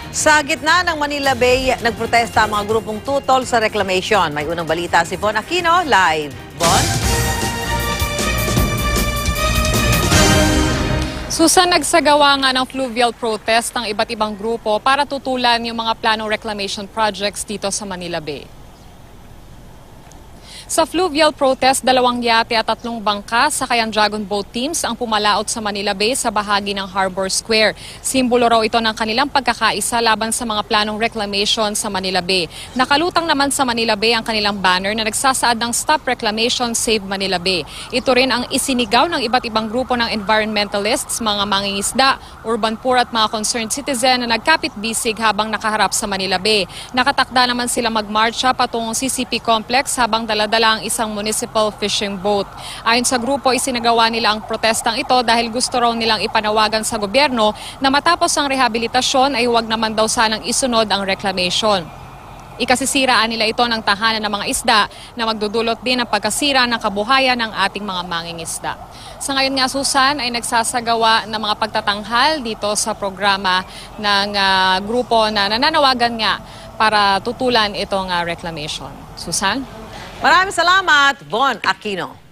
Sa gitna ng Manila Bay, nagprotesta ang mga grupong tutol sa reclamation. May unang balita si Von Aquino, live. Von? Susan, nagsagawa nga ng fluvial protest ng iba't ibang grupo para tutulan yung mga planong reclamation projects dito sa Manila Bay. Sa fluvial protest, 2 yate at 3 bangka sa Kayan Dragon Boat teams ang pumalaot sa Manila Bay sa bahagi ng Harbor Square. Simbolo raw ito ng kanilang pagkakaisa laban sa mga planong reclamation sa Manila Bay. Nakalutang naman sa Manila Bay ang kanilang banner na nagsasaad ng Stop Reclamation, Save Manila Bay. Ito rin ang isinigaw ng iba't ibang grupo ng environmentalists, mga mangingisda, urban poor at mga concerned citizen na nagkapit-bisig habang nakaharap sa Manila Bay. Nakatakda naman sila magmarcha patungong CCP complex habang daladala ang isang municipal fishing boat. Ayon sa grupo, isinagawa nila ang protestang ito dahil gusto raw nilang ipanawagan sa gobyerno na matapos ang rehabilitasyon ay huwag naman daw sanang isunod ang reclamation. Ikasisiraan nila ito ng tahanan ng mga isda na magdudulot din ng pagkasira ng kabuhayan ng ating mga mangingisda. Sa ngayon nga, Susan, ay nagsasagawa ng mga pagtatanghal dito sa programa ng grupo na nananawagan nga para tutulan itong reclamation. Susan? Maraming salamat, Von Aquino.